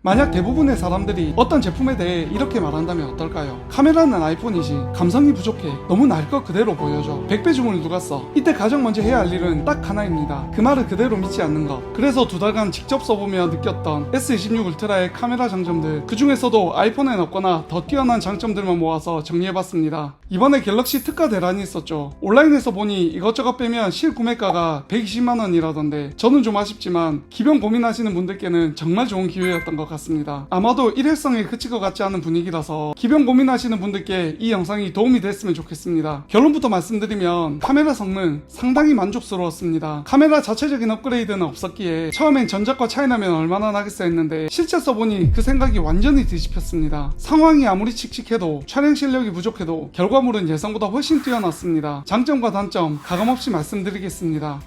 만약 대부분의 사람들이 어떤 제품에 대해 이렇게 말한다면 어떨까요? 카메라는 아이폰이지 감성이 부족해, 너무 날 것 그대로 보여줘, 100배 주문을 누가 써. 이때 가장 먼저 해야 할 일은 딱 하나입니다. 그 말을 그대로 믿지 않는 것. 그래서 2달간 직접 써보며 느꼈던 S26 울트라의 카메라 장점들, 그 중에서도 아이폰엔 없거나 더 뛰어난 장점들만 모아서 정리해봤습니다. 이번에 갤럭시 특가 대란이 있었죠. 온라인에서 보니 이것저것 빼면 실구매가가 120만원이라던데 저는 좀 아쉽지만 기병 고민하시는 분들께는 정말 좋은 기회였던 것 같습니다. 아마도 일회성에 그칠 것 같지 않은 분위기라서 기병 고민하시는 분들께 이 영상이 도움이 됐으면 좋겠습니다. 결론부터 말씀드리면 카메라 성능 상당히 만족스러웠습니다. 카메라 자체적인 업그레이드는 없었기에 처음엔 전작과 차이나면 얼마나 나겠어 했는데 실제 써보니 그 생각이 완전히 뒤집혔습니다. 상황이 아무리 칙칙해도 촬영 실력이 부족해도 결과물은 예상보다 훨씬 뛰어났습니다. 장점과 단점 가감없이 말씀드리겠습니다.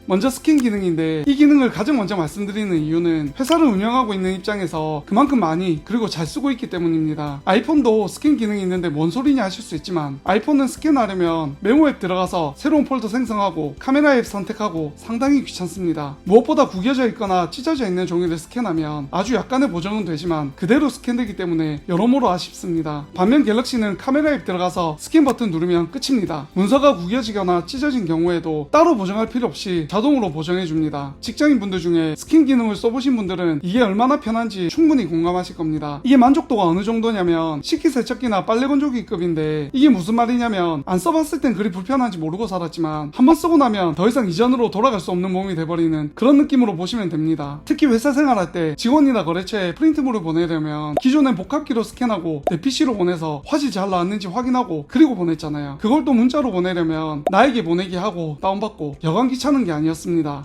먼저 스캔 기능인데, 이 기능을 가장 먼저 말씀드리는 이유는 회사를 운영하고 있는 입장에서 그만큼 많이 그리고 잘 쓰고 있기 때문입니다. 아이폰도 스캔 기능이 있는데 뭔 소리냐 하실 수 있지만 아이폰은 스캔하려면 메모 앱 들어가서 새로운 폴더 생성하고 카메라 앱 선택하고 상당히 귀찮습니다. 무엇보다 구겨져 있거나 찢어져 있는 종이를 스캔하면 아주 약간의 보정은 되지만 그대로 스캔되기 때문에 여러모로 아쉽습니다. 반면 갤럭시는 카메라 앱 들어가서 스캔 버튼 누르면 끝입니다. 문서가 구겨지거나 찢어진 경우에도 따로 보정할 필요 없이 자동으로 보정해줍니다. 직장인분들 중에 스캔 기능을 써보신 분들은 이게 얼마나 편한지 충분히 공감하실 겁니다. 이게 만족도가 어느 정도냐면 식기세척기나 빨래건조기급인데, 이게 무슨 말이냐면 안 써봤을 땐 그리 불편한지 모르고 살았지만 한번 쓰고 나면 더 이상 이전으로 돌아갈 수 없는 몸이 돼버리는 그런 느낌으로 보시면 됩니다. 특히 회사 생활할 때 직원이나 거래처에 프린트물을 보내려면 기존엔 복합기로 스캔하고 내 PC로 보내서 화질 잘 나왔는지 확인하고 그리고 보냈잖아요. 그걸 또 문자로 보내려면 나에게 보내기 하고 다운받고 여간 귀찮은 게 아니었습니다.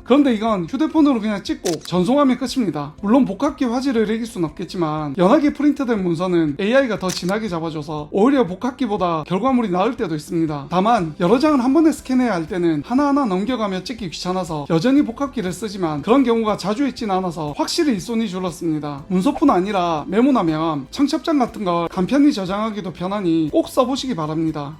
그런데 이건 휴대폰으로 그냥 찍고 전송하면 끝입니다. 물론 복합기 화질을 이길 순 없겠지만 연하게 프린트된 문서는 AI가 더 진하게 잡아줘서 오히려 복합기보다 결과물이 나을 때도 있습니다. 다만 여러 장을 한 번에 스캔해야 할 때는 하나하나 넘겨가며 찍기 귀찮아서 여전히 복합기를 쓰지만 그런 경우가 자주 있진 않아서 확실히 일손이 줄었습니다. 문서뿐 아니라 메모나 명함, 청첩장 같은 걸 간편히 저장하기도 편하니 꼭 써보시기 바랍니다.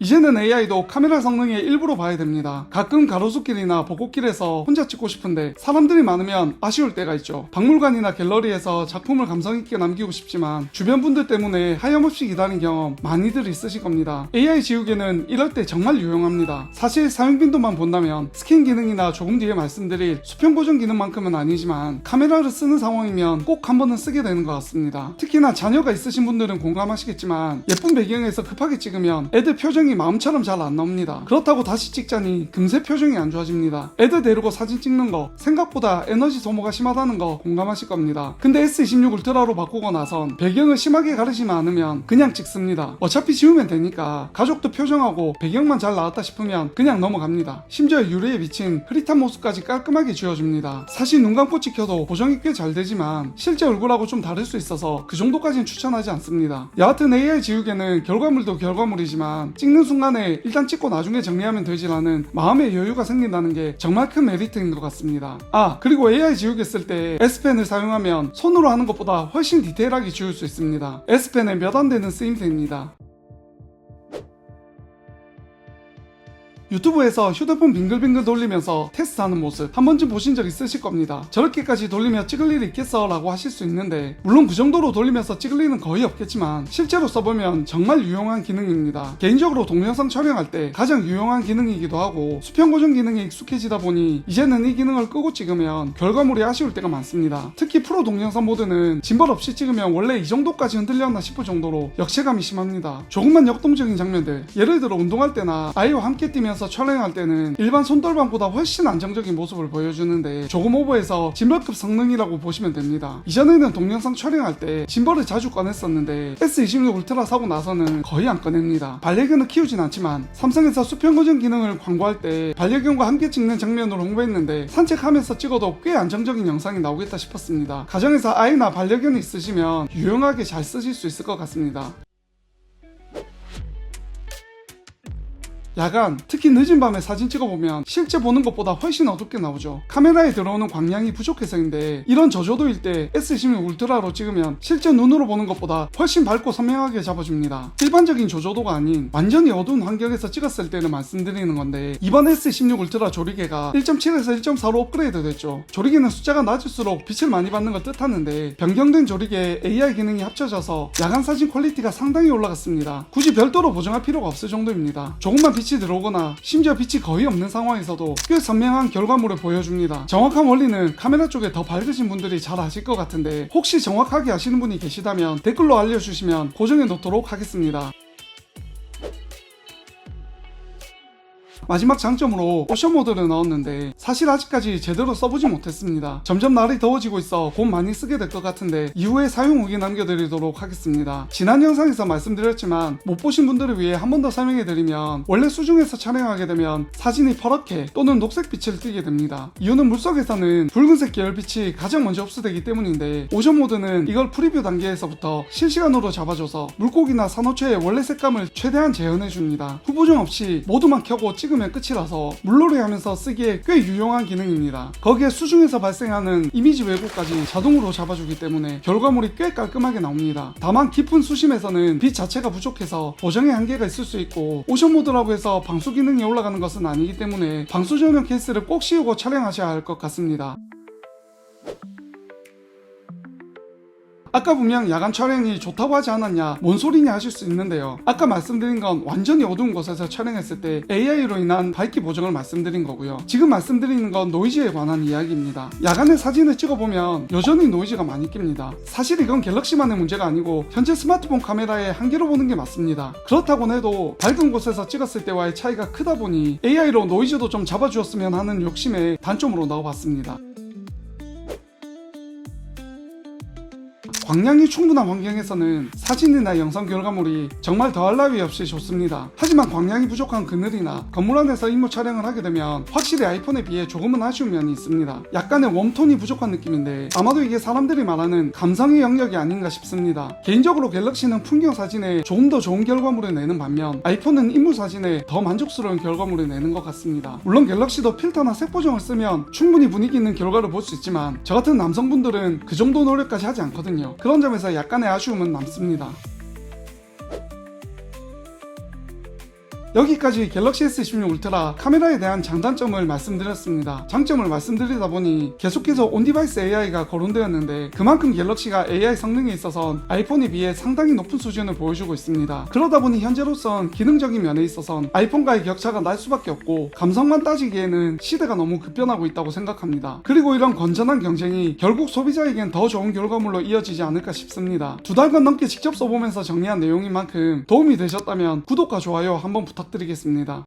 이제는 AI도 카메라 성능의 일부로 봐야 됩니다. 가끔 가로수길이나 벚꽃길에서 혼자 찍고 싶은데 사람들이 많으면 아쉬울 때가 있죠. 박물관이나 갤러리에서 작품을 감성있게 남기고 싶지만 주변 분들 때문에 하염없이 기다린 경험 많이들 있으실 겁니다. AI 지우개는 이럴 때 정말 유용합니다. 사실 사용 빈도만 본다면 스캔 기능이나 조금 뒤에 말씀드릴 수평 보정 기능만큼은 아니지만 카메라를 쓰는 상황이면 꼭 한 번은 쓰게 되는 것 같습니다. 특히나 자녀가 있으신 분들은 공감하시겠지만 예쁜 배경에서 급하게 찍으면 애들 표정이 마음처럼 잘 안 나옵니다. 그렇다고 다시 찍자니 금세 표정이 안 좋아집니다. 애들 데리고 사진 찍는 거 생각보다 에너지 소모가 심하다는 거 공감하실 겁니다. 근데 S26 울트라로 바꾸고 나선 배경을 심하게 가리지만 않으면 그냥 찍습니다. 어차피 지우면 되니까 가족도 표정하고 배경만 잘 나왔다 싶으면 그냥 넘어갑니다. 심지어 유리에 비친 흐릿한 모습까지 깔끔하게 지워줍니다. 사실 눈 감고 찍혀도 보정이 꽤 잘 되지만 실제 얼굴하고 좀 다를 수 있어서 그 정도까지는 추천하지 않습니다. 여하튼 AI 지우개는 결과물도 결과물이지만 찍는 순간에 일단 찍고 나중에 정리하면 되지라는 마음의 여유가 생긴다는 게 정말 큰 메리트인 것 같습니다. 그리고 AI 지우개 쓸 때 S펜을 사용하면 손으로 하는 것보다 훨씬 디테일하게 지울 수 있습니다. S펜에 몇 안 되는 쓰임새입니다. 유튜브에서 휴대폰 빙글빙글 돌리면서 테스트하는 모습 한 번쯤 보신 적 있으실 겁니다. 저렇게까지 돌리며 찍을 일이 있겠어 라고 하실 수 있는데, 물론 그 정도로 돌리면서 찍을 일은 거의 없겠지만 실제로 써보면 정말 유용한 기능입니다. 개인적으로 동영상 촬영할 때 가장 유용한 기능이기도 하고 수평 고정 기능에 익숙해지다 보니 이제는 이 기능을 끄고 찍으면 결과물이 아쉬울 때가 많습니다. 특히 프로 동영상 모드는 짐벌 없이 찍으면 원래 이 정도까지 흔들렸나 싶을 정도로 역체감이 심합니다. 조금만 역동적인 장면들, 예를 들어 운동할 때나 아이와 함께 뛰면서 촬영할 때는 일반 손떨방보다 훨씬 안정적인 모습을 보여주는데 조금 오버해서 짐벌급 성능이라고 보시면 됩니다. 이전에는 동영상 촬영할 때 짐벌을 자주 꺼냈었는데 S26 울트라 사고 나서는 거의 안 꺼냅니다. 반려견을 키우진 않지만 삼성에서 수평 고정 기능을 광고할 때 반려견과 함께 찍는 장면으로 홍보했는데 산책하면서 찍어도 꽤 안정적인 영상이 나오겠다 싶었습니다. 가정에서 아이나 반려견이 있으시면 유용하게 잘 쓰실 수 있을 것 같습니다. 야간, 특히 늦은 밤에 사진 찍어보면 실제 보는 것보다 훨씬 어둡게 나오죠. 카메라에 들어오는 광량이 부족해서인데 이런 저조도일 때 S16 울트라로 찍으면 실제 눈으로 보는 것보다 훨씬 밝고 선명하게 잡아줍니다. 일반적인 저조도가 아닌 완전히 어두운 환경에서 찍었을 때는 말씀드리는 건데 이번 S16 울트라 조리개가 1.7에서 1.4로 업그레이드 됐죠. 조리개는 숫자가 낮을수록 빛을 많이 받는 걸 뜻하는데 변경된 조리개에 AI 기능이 합쳐져서 야간 사진 퀄리티가 상당히 올라갔습니다. 굳이 별도로 보정할 필요가 없을 정도입니다. 조금만 빛이 들어오거나 심지어 빛이 거의 없는 상황에서도 꽤 선명한 결과물을 보여줍니다. 정확한 원리는 카메라 쪽에 더 밝으신 분들이 잘 아실 것 같은데 혹시 정확하게 아시는 분이 계시다면 댓글로 알려주시면 고정해 놓도록 하겠습니다. 마지막 장점으로 오션 모드를 넣었는데 사실 아직까지 제대로 써보지 못했습니다. 점점 날이 더워지고 있어 곧 많이 쓰게 될 것 같은데 이후에 사용 후기 남겨드리도록 하겠습니다. 지난 영상에서 말씀드렸지만 못 보신 분들을 위해 한 번 더 설명해드리면 원래 수중에서 촬영하게 되면 사진이 퍼렇게 또는 녹색 빛을 띠게 됩니다. 이유는 물속에서는 붉은색 계열빛이 가장 먼저 흡수되기 때문인데 오션 모드는 이걸 프리뷰 단계에서부터 실시간으로 잡아줘서 물고기나 산호초의 원래 색감을 최대한 재현해줍니다. 후보정 없이 모두만 켜고 찍으면 끝이라서 물놀이 하면서 쓰기에 꽤 유용한 기능입니다. 거기에 수중에서 발생하는 이미지 왜곡까지 자동으로 잡아주기 때문에 결과물이 꽤 깔끔하게 나옵니다. 다만 깊은 수심에서는 빛 자체가 부족해서 보정에 한계가 있을 수 있고 오션 모드라고 해서 방수 기능이 올라가는 것은 아니기 때문에 방수 전용 케이스를 꼭 씌우고 촬영하셔야 할 것 같습니다. 아까 분명 야간 촬영이 좋다고 하지 않았냐, 뭔 소리냐 하실 수 있는데요. 아까 말씀드린 건 완전히 어두운 곳에서 촬영했을 때 AI로 인한 밝기 보정을 말씀드린 거고요. 지금 말씀드리는 건 노이즈에 관한 이야기입니다. 야간에 사진을 찍어보면 여전히 노이즈가 많이 낍니다. 사실 이건 갤럭시만의 문제가 아니고 현재 스마트폰 카메라의 한계로 보는 게 맞습니다. 그렇다고 해도 밝은 곳에서 찍었을 때와의 차이가 크다 보니 AI로 노이즈도 좀 잡아주었으면 하는 욕심에 단점으로 넣어봤습니다. 광량이 충분한 환경에서는 사진이나 영상 결과물이 정말 더할 나위 없이 좋습니다. 하지만 광량이 부족한 그늘이나 건물 안에서 임무 촬영을 하게 되면 확실히 아이폰에 비해 조금은 아쉬운 면이 있습니다. 약간의 웜톤이 부족한 느낌인데 아마도 이게 사람들이 말하는 감성의 영역이 아닌가 싶습니다. 개인적으로 갤럭시는 풍경 사진에 조금 더 좋은 결과물을 내는 반면 아이폰은 인물 사진에 더 만족스러운 결과물을 내는 것 같습니다. 물론 갤럭시도 필터나 색 보정을 쓰면 충분히 분위기 있는 결과를 볼 수 있지만 저 같은 남성분들은 그 정도 노력까지 하지 않거든요. 그런 점에서 약간의 아쉬움은 남습니다. 여기까지 갤럭시 S16 울트라 카메라에 대한 장단점을 말씀드렸습니다. 장점을 말씀드리다 보니 계속해서 온디바이스 AI가 거론되었는데 그만큼 갤럭시가 AI 성능에 있어선 아이폰에 비해 상당히 높은 수준을 보여주고 있습니다. 그러다 보니 현재로선 기능적인 면에 있어선 아이폰과의 격차가 날 수밖에 없고 감성만 따지기에는 시대가 너무 급변하고 있다고 생각합니다. 그리고 이런 건전한 경쟁이 결국 소비자에겐 더 좋은 결과물로 이어지지 않을까 싶습니다. 2달간 넘게 직접 써보면서 정리한 내용인 만큼 도움이 되셨다면 구독과 좋아요 한번 부탁드리겠습니다.